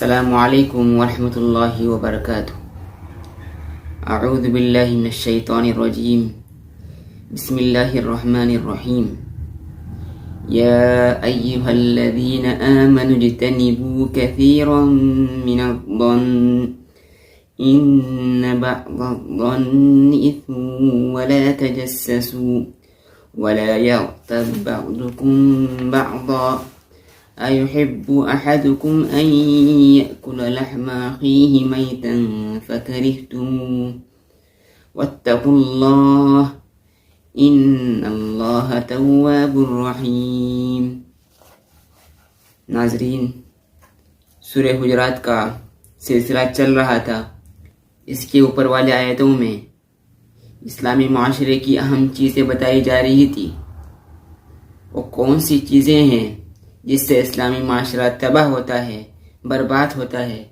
السلام علیکم ورحمۃ اللہ وبرکاتہ۔ اعوذ باللہ من الشیطان الرجیم، بسم اللہ الرحمن الرحیم۔ یا ایہا الذین آمنوا اجتنبوا کثیرا من الظن ان بعض الظن اثم ولا تجسسوا ولا یغتب بعضکم بعضا أيحب أحدكم أن يأكل لحم أخيه ميتا فكرهتموه واتقوا الله إن الله تواب رحيم۔ ناظرین، سورہ حجرات کا سلسلہ چل رہا تھا۔ اس کے اوپر والے آیتوں میں اسلامی معاشرے کی اہم چیزیں بتائی جا رہی تھی۔ وہ کون سی چیزیں ہیں جس سے اسلامی معاشرہ تباہ ہوتا ہے، برباد ہوتا ہے،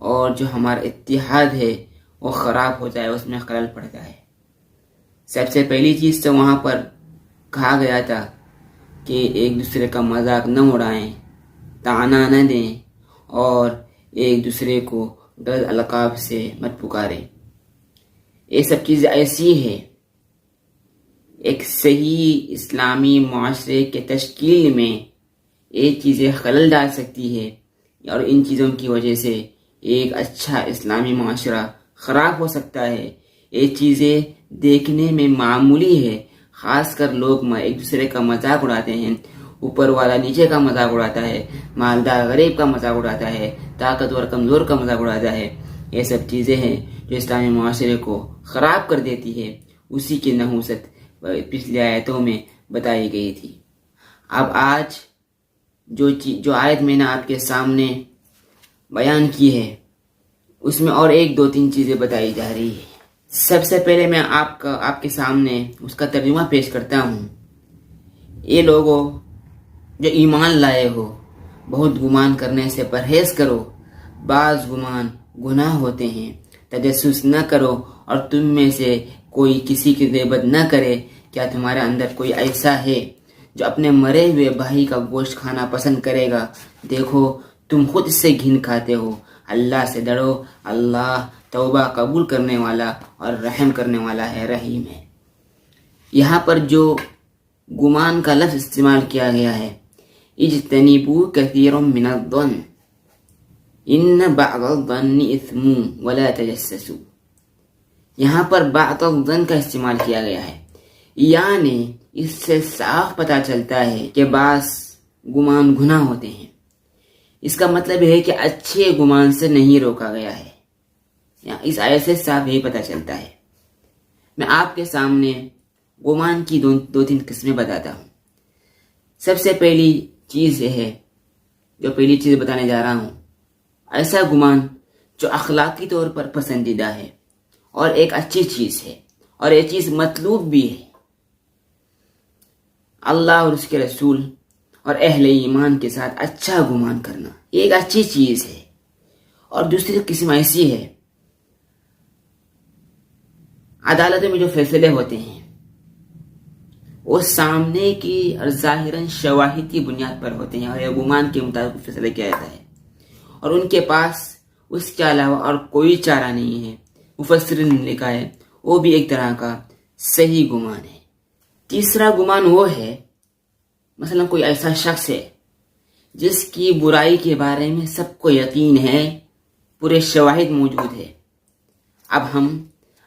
اور جو ہمارا اتحاد ہے وہ خراب ہوتا ہے، اس میں خلل پڑتا ہے۔ سب سے پہلی چیز تو وہاں پر کہا گیا تھا کہ ایک دوسرے کا مذاق نہ اڑائیں، طعنہ نہ دیں، اور ایک دوسرے کو غلط القاب سے مت پکاریں۔ یہ سب چیزیں ایسی ہے ایک صحیح اسلامی معاشرے کے تشکیل میں ایک چیزیں خلل ڈال سکتی ہے، اور ان چیزوں کی وجہ سے ایک اچھا اسلامی معاشرہ خراب ہو سکتا ہے۔ یہ چیزیں دیکھنے میں معمولی ہے، خاص کر لوگ ایک دوسرے کا مذاق اڑاتے ہیں، اوپر والا نیچے کا مذاق اڑاتا ہے، مالدار غریب کا مذاق اڑاتا ہے، طاقتور کمزور کا مذاق اڑاتا ہے۔ یہ سب چیزیں ہیں جو اسلامی معاشرے کو خراب کر دیتی ہے۔ اسی کی نحوست پچھلی آیتوں میں بتائی گئی تھی۔ اب آج جو آیت میں نے آپ کے سامنے بیان کی ہے، اس میں اور ایک دو تین چیزیں بتائی جا رہی ہے۔ سب سے پہلے میں آپ کے سامنے اس کا ترجمہ پیش کرتا ہوں۔ یہ لوگوں جو ایمان لائے ہو، بہت گمان کرنے سے پرہیز کرو، بعض گمان گناہ ہوتے ہیں، تجسس نہ کرو، اور تم میں سے کوئی کسی کی غیبت نہ کرے۔ کیا تمہارے اندر کوئی ایسا ہے جو اپنے مرے ہوئے بھائی کا گوشت کھانا پسند کرے گا؟ دیکھو تم خود سے گھن کھاتے ہو۔ اللہ سے ڈرو، اللہ توبہ قبول کرنے والا اور رحم کرنے والا ہے، رحیم ہے۔ یہاں پر جو گمان کا لفظ استعمال کیا گیا ہے، اجتنبوا کثیرا من الظن ان بعض الظن اثم ولا تجسسوا، یہاں پر بعض الظن کا استعمال کیا گیا ہے، یعنی اس سے صاف پتہ چلتا ہے کہ بعض گمان گناہ ہوتے ہیں۔ اس کا مطلب ہے کہ اچھے گمان سے نہیں روکا گیا ہے۔ اس آیت سے صاف یہی پتہ چلتا ہے۔ میں آپ کے سامنے گمان کی دو تین قسمیں بتاتا ہوں۔ سب سے پہلی چیز یہ ہے، جو پہلی چیز بتانے جا رہا ہوں، ایسا گمان جو اخلاقی طور پر پسندیدہ ہے اور ایک اچھی چیز ہے، اور یہ چیز مطلوب بھی ہے۔ اللہ اور اس کے رسول اور اہل ایمان کے ساتھ اچھا گمان کرنا ایک اچھی چیز ہے۔ اور دوسری قسم ایسی ہے، عدالتوں میں جو فیصلے ہوتے ہیں وہ سامنے کی اور ظاہراً شواہد کی بنیاد پر ہوتے ہیں، اور یہ گمان کے مطابق فیصلہ کیا جاتا ہے، اور ان کے پاس اس کے علاوہ اور کوئی چارہ نہیں ہے۔ مفسرین نے لکھا ہے وہ بھی ایک طرح کا صحیح گمان ہے۔ تیسرا گمان وہ ہے، مثلا کوئی ایسا شخص ہے جس کی برائی کے بارے میں سب کو یقین ہے، پورے شواہد موجود ہے۔ اب ہم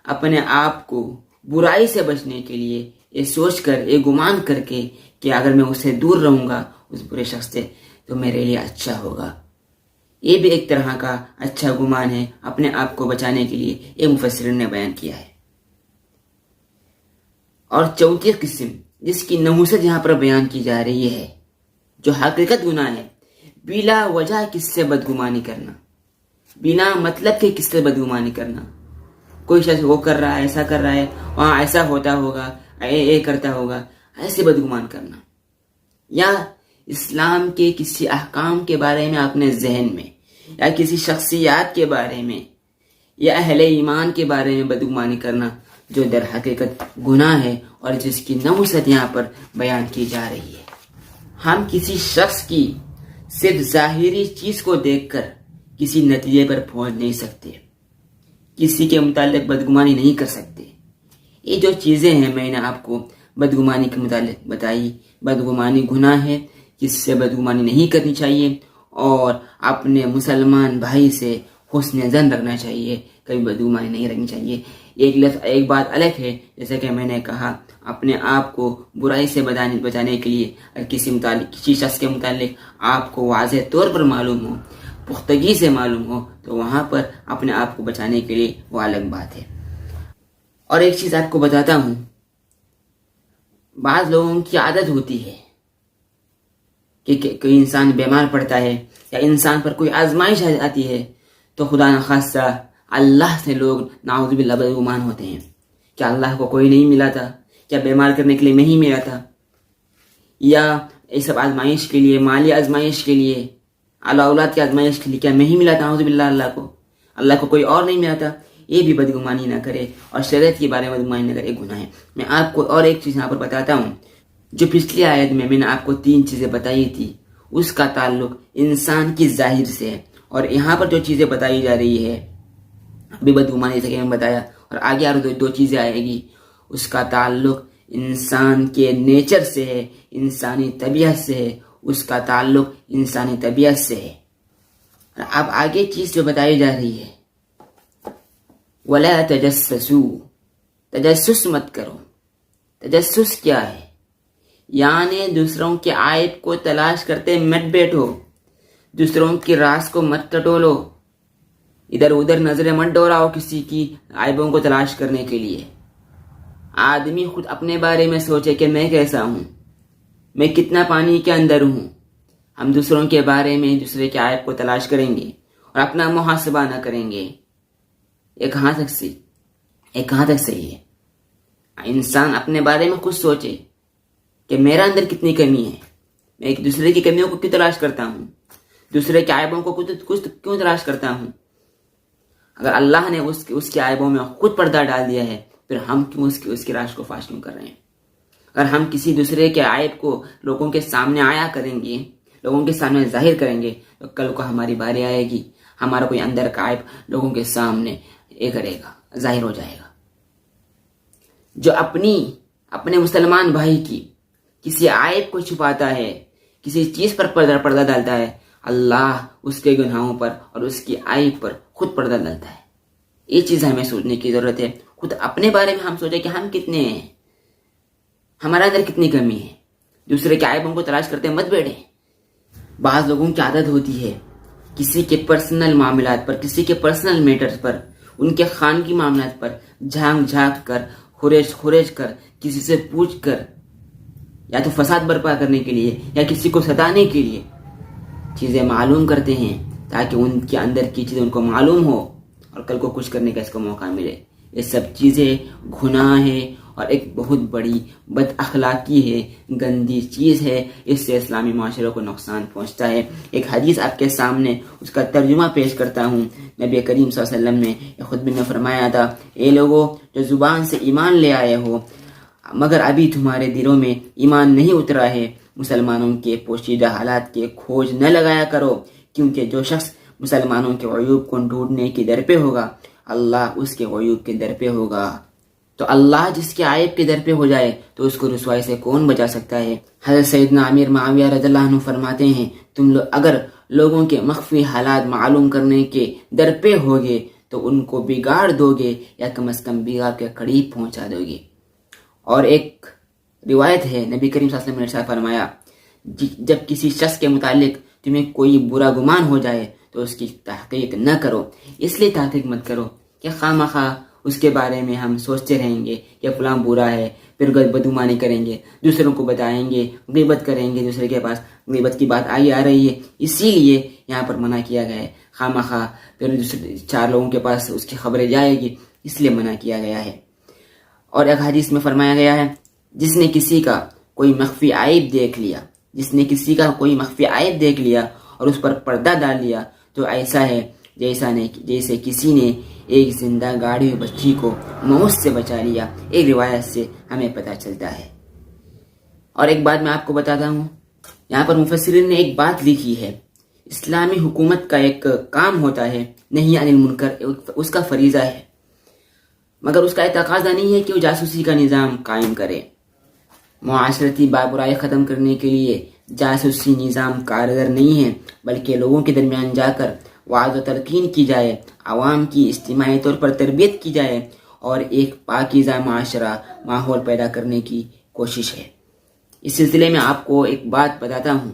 اپنے آپ کو برائی سے بچنے کے لیے یہ سوچ کر، یہ گمان کر کے کہ اگر میں اسے دور رہوں گا اس برے شخص سے تو میرے لیے اچھا ہوگا، یہ بھی ایک طرح کا اچھا گمان ہے اپنے آپ کو بچانے کے لیے، یہ مفسرین نے بیان کیا ہے۔ اور چوتھی قسم جس کی نحوست یہاں پر بیان کی جا رہی ہے، جو حقیقت گناہ ہے، بلا وجہ کس سے بدگمانی کرنا، بنا مطلب کے کس سے بدگمانی کرنا۔ کوئی شخص وہ کر رہا ہے، ایسا کر رہا ہے، وہاں ایسا ہوتا ہوگا، اے کرتا ہوگا، ایسے بدگمان کرنا، یا اسلام کے کسی احکام کے بارے میں اپنے ذہن میں، یا کسی شخصیات کے بارے میں، یا اہل ایمان کے بارے میں بدگمانی کرنا، جو در حقیقت گناہ ہے اور جس کی نحوست یہاں پر بیان کی جا رہی ہے۔ ہم کسی شخص کی صرف ظاہری چیز کو دیکھ کر کسی نتیجے پر پہنچ نہیں سکتے، کسی کے متعلق بدگمانی نہیں کر سکتے۔ یہ جو چیزیں ہیں میں نے آپ کو بدگمانی کے متعلق بتائی، بدگمانی گناہ ہے جس سے بدگمانی نہیں کرنی چاہیے، اور اپنے مسلمان بھائی سے حسن ظن رکھنا چاہیے، کبھی بدگمانی نہیں رکھنی چاہیے۔ ایک بات الگ ہے، جیسا کہ میں نے کہا، اپنے آپ کو برائی سے بچانے کے لیے اگر کسی شخص کے متعلق آپ کو واضح طور پر معلوم ہو، پختگی سے معلوم ہو، تو وہاں پر اپنے آپ کو بچانے کے لیے وہ الگ بات ہے۔ اور ایک چیز آپ کو بتاتا ہوں، بعض لوگوں کی عادت ہوتی ہے کہ کوئی انسان بیمار پڑتا ہے یا انسان پر کوئی آزمائش آتی ہے تو خدا نخواستہ اللہ سے لوگ نعوذ باللہ بدگمان ہوتے ہیں، کیا اللہ کو کوئی نہیں ملا تھا؟ کیا بیمار کرنے کے لیے میں ہی ملا تھا؟ یا یہ سب آزمائش کے لیے، مالی آزمائش کے لیے، اولاد کی آزمائش کے لیے کیا میں ہی ملا تھا؟ نعوذ باللہ، اللہ کو کوئی اور نہیں ملا تھا؟ یہ بھی بدگمانی نہ کرے، اور شریعت کے بارے میں بدگمانی نہ کرے، گناہ ہے۔ میں آپ کو اور ایک چیز یہاں پر بتاتا ہوں، جو پچھلی آیت میں نے آپ کو 3 چیزیں بتائی تھی، اس کا تعلق انسان کی ظاہر سے ہے، اور یہاں پر جو چیزیں بتائی جا رہی ہے ابھی بدگمانی سے میں بتایا، اور آگے اور 2 چیزیں آئے گی، اس کا تعلق انسان کے نیچر سے ہے، انسانی طبیعت سے ہے، اس کا تعلق انسانی طبیعت سے ہے۔ اور اب آگے چیز جو بتائی جا رہی ہے، وَلَا تَجَسَّسُوا، تجسس مت کرو۔ تجسس کیا ہے؟ یعنی دوسروں کے عیب کو تلاش کرتے مت بیٹھو، دوسروں کے راز کو مت ٹٹولو، ادھر ادھر نظریں مت دوڑاؤ کسی کی عیبوں کو تلاش کرنے کے لیے۔ آدمی خود اپنے بارے میں سوچے کہ میں کیسا ہوں، میں کتنا پانی کے اندر ہوں۔ ہم دوسروں کے بارے میں دوسرے کے عیب کو تلاش کریں گے اور اپنا محاسبہ نہ کریں گے، یہ کہاں تک صحیح ہے؟ انسان اپنے بارے میں خود سوچے کہ میرا اندر کتنی کمی ہے، میں ایک دوسرے کی کمیوں کو کیوں تلاش کرتا ہوں، دوسرے کے عیبوں کو کیوں تلاش کرتا ہوں؟ اگر اللہ نے اس کے عیبوں میں خود پردہ ڈال دیا ہے، پھر ہم کیوں اس کی راز کو فاش کیوں کر رہے ہیں؟ اگر ہم کسی دوسرے کے عیب کو لوگوں کے سامنے آیا کریں گے، لوگوں کے سامنے ظاہر کریں گے، تو کل کو ہماری باری آئے گی، ہمارا کوئی اندر کا عیب لوگوں کے سامنے کرے گا، ظاہر ہو جائے گا۔ جو اپنے مسلمان بھائی کی کسی عیب کو چھپاتا ہے، کسی چیز پر پردہ ڈالتا ہے، اللہ اس کے گناہوں پر اور اس کی عیب پر خود پردہ ڈالتا ہے۔ یہ چیز ہمیں سوچنے کی ضرورت ہے۔ خود اپنے بارے میں ہم سوچیں کہ ہم کتنے ہیں، ہمارا اندر کتنی کمی ہے، دوسرے کے عیبوں کو تلاش کرتے مت بیٹھیں۔ بعض لوگوں کی عادت ہوتی ہے کسی کے پرسنل معاملات پر، کسی کے پرسنل میٹرز پر، ان کے خانگی معاملات پر جھانک کر، خریج کر، کسی سے پوچھ کر، یا تو فساد برپا کرنے کے لیے یا کسی کو ستانے کے لیے چیزیں معلوم کرتے ہیں، تاکہ ان کے اندر کی چیزیں ان کو معلوم ہو اور کل کو کچھ کرنے کا اس کو موقع ملے۔ یہ سب چیزیں گناہ ہے اور ایک بہت بڑی بد اخلاقی ہے، گندی چیز ہے، اس سے اسلامی معاشرے کو نقصان پہنچتا ہے۔ ایک حدیث آپ کے سامنے اس کا ترجمہ پیش کرتا ہوں۔ نبی کریم صلی اللہ علیہ وسلم نے خود بھی نے فرمایا تھا، اے لوگو جو زبان سے ایمان لے آئے ہو مگر ابھی تمہارے دلوں میں ایمان نہیں اترا ہے، مسلمانوں کے پوشیدہ حالات کے کھوج نہ لگایا کرو، کیونکہ جو شخص مسلمانوں کے عیوب کو ڈھونڈنے کی در پہ ہوگا، اللہ اس کے عیوب کے در پہ ہوگا۔ تو اللہ جس کے عیب کے در پہ ہو جائے تو اس کو رسوائی سے کون بچا سکتا ہے؟ حضرت سیدنا امیر معاویہ رضی اللہ عنہ فرماتے ہیں، تم لوگ اگر لوگوں کے مخفی حالات معلوم کرنے کے در پہ ہوگے تو ان کو بگاڑ دو گے، یا کم از کم بگاڑ کے قریب پہنچا دو گے۔ اور ایک روایت ہے، نبی کریم صلی اللہ علیہ وسلم نے ارشاد فرمایا، جب کسی شخص کے متعلق تمہیں کوئی برا گمان ہو جائے تو اس کی تحقیق نہ کرو۔ اس لیے تحقیق مت کرو کہ خواہ اس کے بارے میں ہم سوچتے رہیں گے کہ فلاں برا ہے، پھر بدگمانی کریں گے، دوسروں کو بتائیں گے، غیبت کریں گے، دوسرے کے پاس غیبت کی بات آ رہی ہے، اسی لیے یہاں پر منع کیا گیا ہے۔ خواہ پھر 4 لوگوں کے پاس اس کی خبریں جائے گی، اس لیے منع کیا گیا ہے۔ اور ایک حدیث میں فرمایا گیا ہے، جس نے کسی کا کوئی مخفی عیب دیکھ لیا اور اس پر پردہ ڈال لیا تو ایسا ہے جیسے کسی نے ایک زندہ گاڑی ہوئی بچی کو موت سے بچا لیا۔ ایک روایت سے ہمیں پتہ چلتا ہے۔ اور ایک بات میں آپ کو بتاتا ہوں، یہاں پر مفسرین نے ایک بات لکھی ہے، اسلامی حکومت کا ایک کام ہوتا ہے، نہی عن المنکر اس کا فریضہ ہے، مگر اس کا تقاضا نہیں ہے کہ وہ جاسوسی کا نظام قائم کرے۔ معاشرتی برائی ختم کرنے کے لیے جاسوسی نظام کارگر نہیں ہے، بلکہ لوگوں کے درمیان جا کر وعظ و تلقین کی جائے، عوام کی اجتماعی طور پر تربیت کی جائے اور ایک پاکیزہ معاشرہ ماحول پیدا کرنے کی کوشش ہے۔ اس سلسلے میں آپ کو ایک بات بتاتا ہوں۔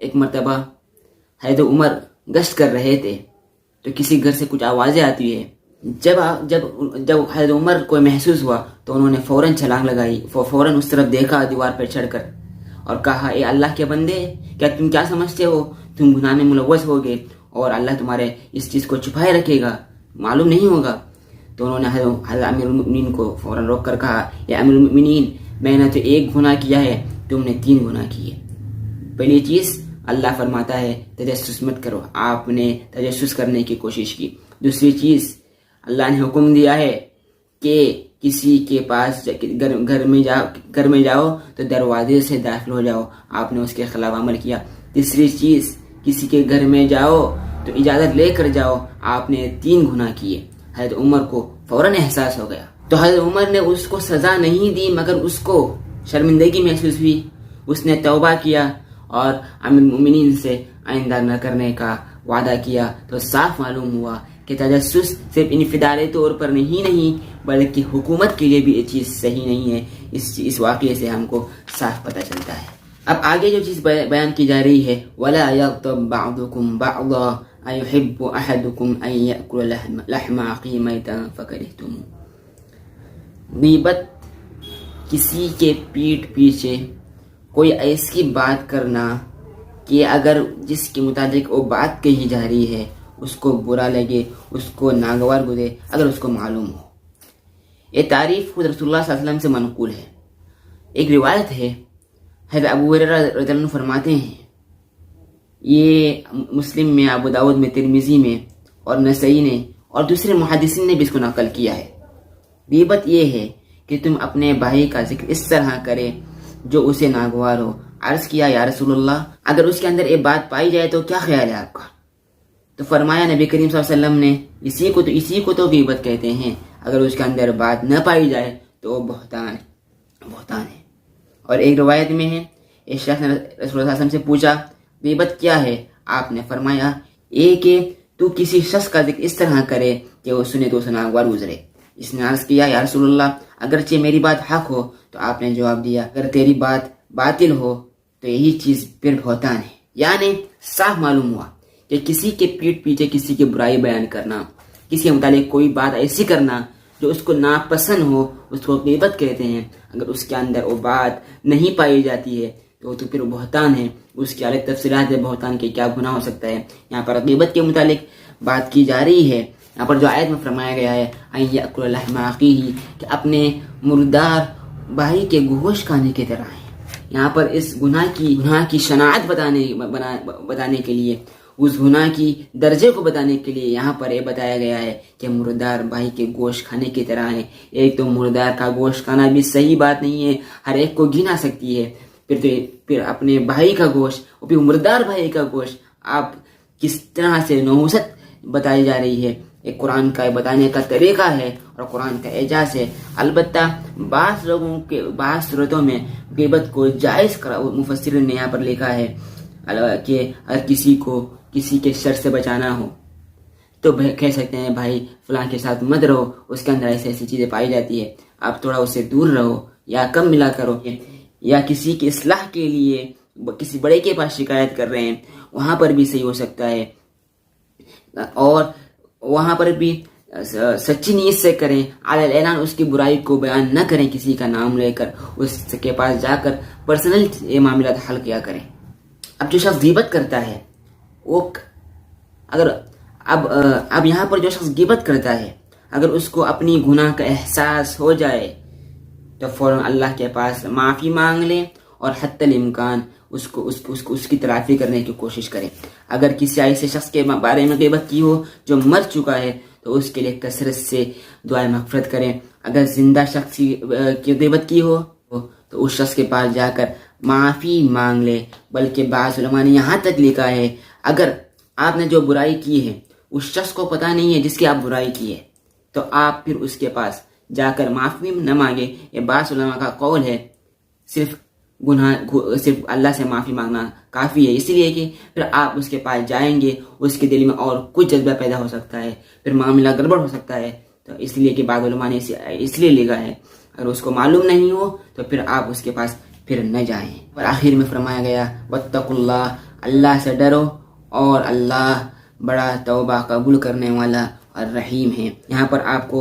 ایک مرتبہ حضرت عمر گشت کر رہے تھے تو کسی گھر سے کچھ آوازیں آتی ہے۔ جب حضرت عمر کو محسوس ہوا تو انہوں نے فوراً چھلانگ لگائی، فوراً اس طرف دیکھا دیوار پر چڑھ کر اور کہا، اے اللہ کے بندے، کیا تم کیا سمجھتے ہو تم گناہ میں ملوث ہوگے اور اللہ تمہارے اس چیز کو چھپائے رکھے گا، معلوم نہیں ہوگا؟ تو انہوں نے حضرت امیر المؤمنین کو فوراً روک کر کہا، یا امیر المؤمنین، میں نے تو ایک گناہ کیا ہے، تم نے 3 گناہ کیے۔ پہلی چیز، اللہ فرماتا ہے تجسس مت کرو، آپ نے تجسس کرنے کی کوشش کی۔ دوسری چیز، اللہ نے حکم دیا ہے کہ کسی کے پاس گھر میں جاؤ تو دروازے سے داخل ہو جاؤ، آپ نے اس کے خلاف عمل کیا۔ تیسری چیز، کسی کے گھر میں جاؤ تو اجازت لے کر جاؤ، آپ نے 3 گناہ کیے۔ حضرت عمر کو فوراً احساس ہو گیا تو حضرت عمر نے اس کو سزا نہیں دی، مگر اس کو شرمندگی محسوس ہوئی۔ اس نے توبہ کیا اور امیر المؤمنین سے آئندہ نہ کرنے کا وعدہ کیا۔ تو صاف معلوم ہوا کہ تجسس صرف انفرادی طور پر نہیں بلکہ حکومت کے لیے بھی یہ چیز صحیح نہیں ہے۔ اس واقعے سے ہم کو صاف پتہ چلتا ہے۔ اب آگے جو چیز بیان کی جا رہی ہے، وَلَا يَغْتَبْ بَعْضُكُمْ بَعْضًا أَيُحِبُّ أَحَدُكُمْ أَن يَأْكُلَ لَحْمَ أَخِيهِ مَيْتًا فَكَرِهْتُمُوهُ۔ غیبت، کسی کے پیٹھ پیچھے کوئی ایسی بات کرنا کہ اگر جس کے متعلق وہ بات کہی جا رہی ہے اس کو برا لگے، اس کو ناگوار گزرے، اگر اس کو معلوم ہو۔ یہ تعریف خود رسول اللہ صلی اللہ علیہ وسلم سے منقول ہے۔ ایک روایت ہے، حضرت ابو ہریرہ رضی اللہ عنہ فرماتے ہیں، یہ مسلم میں، ابو داؤد میں، ترمذی میں اور نسائی نے اور دوسرے محدثین نے بھی اس کو نقل کیا ہے۔ غیبت یہ ہے کہ تم اپنے بھائی کا ذکر اس طرح کرے جو اسے ناگوار ہو۔ عرض کیا، یا رسول اللہ، اگر اس کے اندر یہ بات پائی جائے تو کیا خیال ہے آپ کا؟ تو فرمایا نبی کریم صلی اللہ علیہ وسلم نے، اسی کو تو غیبت کہتے ہیں، اگر اس کے اندر بات نہ پائی جائے تو وہ بہتان ہے۔ اور ایک روایت میں ہے، ایک شخص نے رسول اللہ صلی اللہ علیہ وسلم سے پوچھا، غیبت کیا ہے؟ آپ نے فرمایا، یہ کہ تو کسی شخص کا ذکر اس طرح کرے کہ وہ سنے تو اسے ناگوار گزرے۔ اس نے عرض کیا، یا رسول اللہ، اگرچہ میری بات حق ہو، تو آپ نے جواب دیا، اگر تیری بات باطل ہو تو یہی چیز پھر بہتان ہے۔ یعنی صاف معلوم ہوا کہ کسی کے پیٹھ پیچھے کسی کی برائی بیان کرنا، کسی کے متعلق کوئی بات ایسی کرنا جو اس کو ناپسند ہو، اس کو غیبت کہتے ہیں۔ اگر اس کے اندر وہ بات نہیں پائی جاتی ہے تو پھر وہ بہتان ہے۔ اس کی الگ تفصیلات ہے بہتان کے کیا گناہ ہو سکتا ہے۔ یہاں پر غیبت کے متعلق بات کی جا رہی ہے۔ یہاں پر جو آیت میں فرمایا گیا ہے، ان یأکل لحم اخیہ، کہ اپنے مردار بھائی کے گوشت کھانے کی طرح ہے۔ یہاں پر اس گناہ کی شناعت بتانے کے لیے، اس گناہ کی درجے کو بتانے کے لیے یہاں پر یہ بتایا گیا ہے کہ مردار بھائی کے گوشت کھانے کی طرح ہے۔ ایک تو مردار کا گوشت کھانا بھی صحیح بات نہیں ہے، ہر ایک کو گھن آ سکتی ہے، پھر اپنے بھائی کا گوشت، اور پھر مردار بھائی کا گوشت، آپ کس طرح سے نحوست بتائی جا رہی ہے۔ ایک قرآن کا بتانے کا طریقہ ہے اور قرآن کا اعجاز ہے۔ البتہ بعض صورتوں میں غیبت کو جائز مفسرین نے یہاں پر لکھا ہے کہ اگر کسی کے شر سے بچانا ہو تو کہہ سکتے ہیں، بھائی فلاں کے ساتھ مت رہو، اس کے اندر ایسی چیزیں پائی جاتی ہے، آپ تھوڑا اس سے دور رہو یا کم ملا کرو۔ یا کسی کی اصلاح کے لیے کسی بڑے کے پاس شکایت کر رہے ہیں، وہاں پر بھی صحیح ہو سکتا ہے، اور وہاں پر بھی سچی نیت سے کریں، علی اعلان اس کی برائی کو بیان نہ کریں، کسی کا نام لے کر اس کے پاس جا کر پرسنل یہ معاملات حل کیا کریں۔ اب جو شخص غیبت کرتا ہے وہ اب یہاں پر جو شخص غیبت کرتا ہے، اگر اس کو اپنی گناہ کا احساس ہو جائے تو فوراً اللہ کے پاس معافی مانگ لے اور حتی الامکان اس کی تلافی کرنے کی کوشش کرے۔ اگر کسی ایسے شخص کے بارے میں غیبت کی ہو جو مر چکا ہے تو اس کے لیے کثرت سے دعائے مغفرت کریں۔ اگر زندہ شخص کی غیبت کی ہو تو اس شخص کے پاس جا کر معافی مانگ لے۔ بلکہ بعض علماء نے یہاں تک لکھا ہے، اگر آپ نے جو برائی کی ہے اس شخص کو پتہ نہیں ہے جس کی آپ برائی کی ہے، تو آپ پھر اس کے پاس جا کر معافی نہ مانگے. یہ بعض علماء کا قول ہے صرف اللہ سے معافی مانگنا کافی ہے، اس لیے کہ پھر آپ اس کے پاس جائیں گے، اس کے دل میں اور کچھ جذبہ پیدا ہو سکتا ہے، پھر معاملہ گڑبڑ ہو سکتا ہے. تو اس لیے کہ بعض علماء نے اس لیے لکھا ہے اگر اس کو معلوم نہیں ہو تو پھر آپ اس کے پاس پھر نہ جائیں. اور آخر میں فرمایا گیا واتقوا اللہ، اللہ سے ڈرو، اور اللہ بڑا توبہ قبول کرنے والا اور رحیم ہے. یہاں پر آپ کو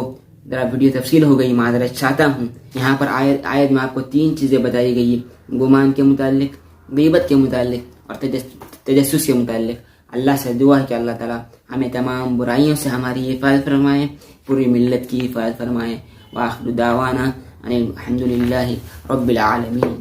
ذرا ویڈیو تفصیل ہو گئی، معذرت چاہتا ہوں. یہاں پر آیت میں آپ کو 3 چیزیں بتائی گئی، گمان کے متعلق، غیبت کے متعلق اور تجسس کے متعلق. اللہ سے دعا ہے کہ اللہ تعالی ہمیں تمام برائیوں سے ہماری حفاظت فرمائے، پوری ملت کی حفاظت فرمائے. وآخر دعوانا ان الحمد للہ رب العالمین.